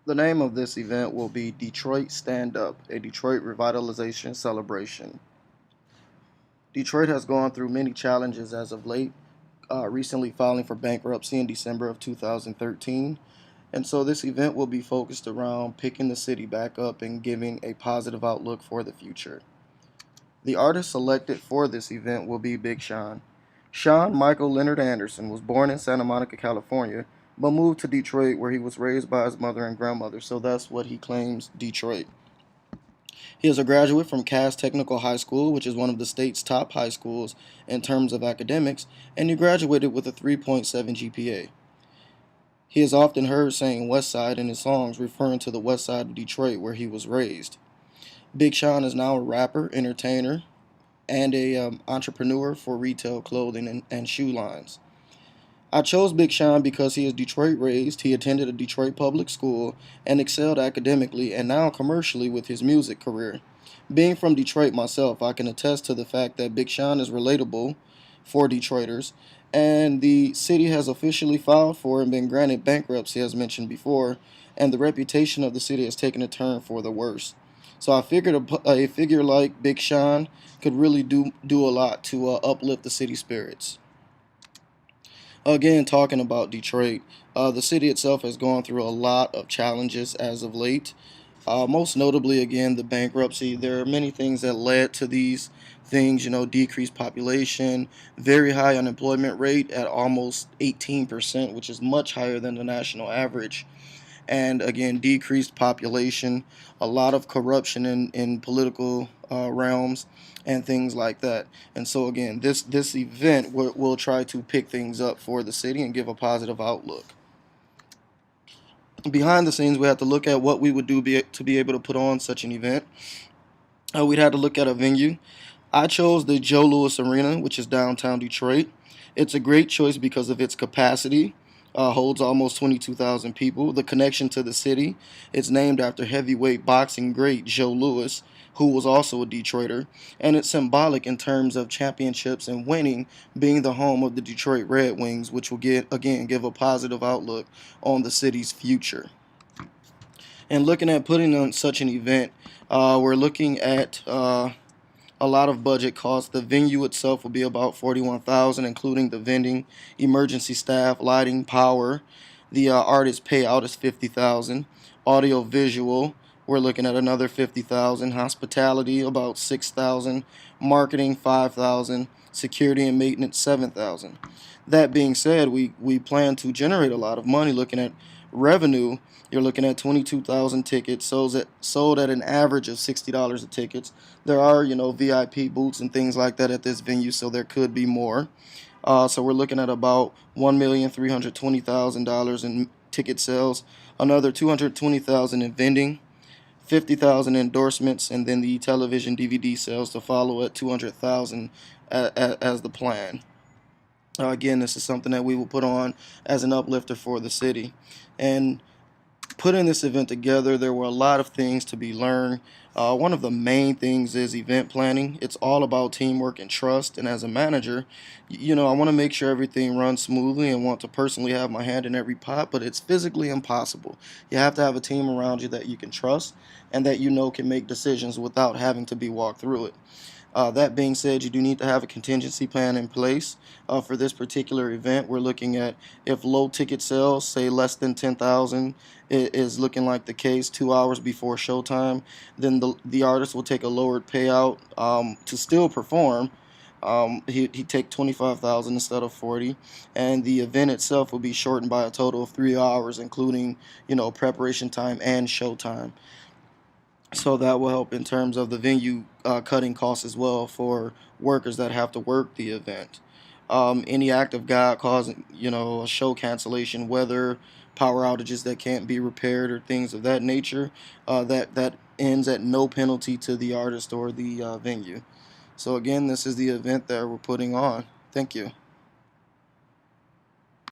The name of this event will be Detroit Stand Up, a Detroit revitalization celebration. Detroit has gone through many challenges as of late, recently filing for bankruptcy in December of 2013. And so this event will be focused around picking the city back up and giving a positive outlook for the future. The artist selected for this event will be Big Sean. Sean Michael Leonard Anderson was born in Santa Monica, California, but moved to Detroit where he was raised by his mother and grandmother, so that's what he claims Detroit. He is a graduate from Cass Technical High School, which is one of the state's top high schools in terms of academics, and he graduated with a 3.7 GPA. He is often heard saying West Side in his songs, referring to the West Side of Detroit where he was raised. Big Sean is now a rapper, entertainer, and a entrepreneur for retail clothing and shoe lines. I chose Big Sean because he is Detroit raised, he attended a Detroit public school, and excelled academically and now commercially with his music career. Being from Detroit myself, I can attest to the fact that Big Sean is relatable for Detroiters, and the city has officially filed for and been granted bankruptcy, as mentioned before, and the reputation of the city has taken a turn for the worse. So I figured a figure like Big Sean could really do a lot to uplift the city spirits. Again, talking about Detroit, the city itself has gone through a lot of challenges as of late. Most notably, again, the bankruptcy. There are many things that led to these things, decreased population, very high unemployment rate at almost 18%, which is much higher than the national average. And again, decreased population, a lot of corruption in political realms, and things like that. And so again, this event will try to pick things up for the city and give a positive outlook. Behind the scenes, we have to look at what we would do to be able to put on such an event. We'd have to look at a venue. I chose the Joe Louis Arena, which is downtown Detroit. It's a great choice because of its capacity. Holds almost 22,000 people. The connection to the city. It's named after heavyweight boxing great Joe Louis, who was also a Detroiter, and it's symbolic in terms of championships and winning, being the home of the Detroit Red Wings, which will give a positive outlook on the city's future. And looking at putting on such an event, we're looking at a lot of budget costs. The venue itself will be about 41,000, including the vending, emergency staff, lighting, power. The artist payout is 50,000. Audio visual, we're looking at another 50,000. Hospitality about 6,000. Marketing 5,000. Security and maintenance 7,000. That being said, we plan to generate a lot of money. Looking at revenue, you're looking at 22,000 tickets sold at an average of $60 a ticket. There are, VIP booths and things like that at this venue, so there could be more. So we're looking at about $1,320,000 in ticket sales, another 220,000 in vending, 50,000 endorsements, and then the television DVD sales to follow at 200,000 as the plan. Again, this is something that we will put on as an uplifter for the city. And putting this event together, there were a lot of things to be learned. One of the main things is event planning. It's all about teamwork and trust. And as a manager, I want to make sure everything runs smoothly and want to personally have my hand in every pot, but it's physically impossible. You have to have a team around you that you can trust and that can make decisions without having to be walked through it. That being said, you do need to have a contingency plan in place for this particular event. We're looking at if low ticket sales, say less than 10,000, is looking like the case 2 hours before showtime, then the artist will take a lowered payout to still perform. He take 25,000 instead of 40, and the event itself will be shortened by a total of 3 hours, including preparation time and showtime. So that will help in terms of the venue cutting costs as well for workers that have to work the event. Any act of God causing, a show cancellation, weather, power outages that can't be repaired, or things of that nature, that ends at no penalty to the artist or the venue. So again, this is the event that we're putting on. Thank you.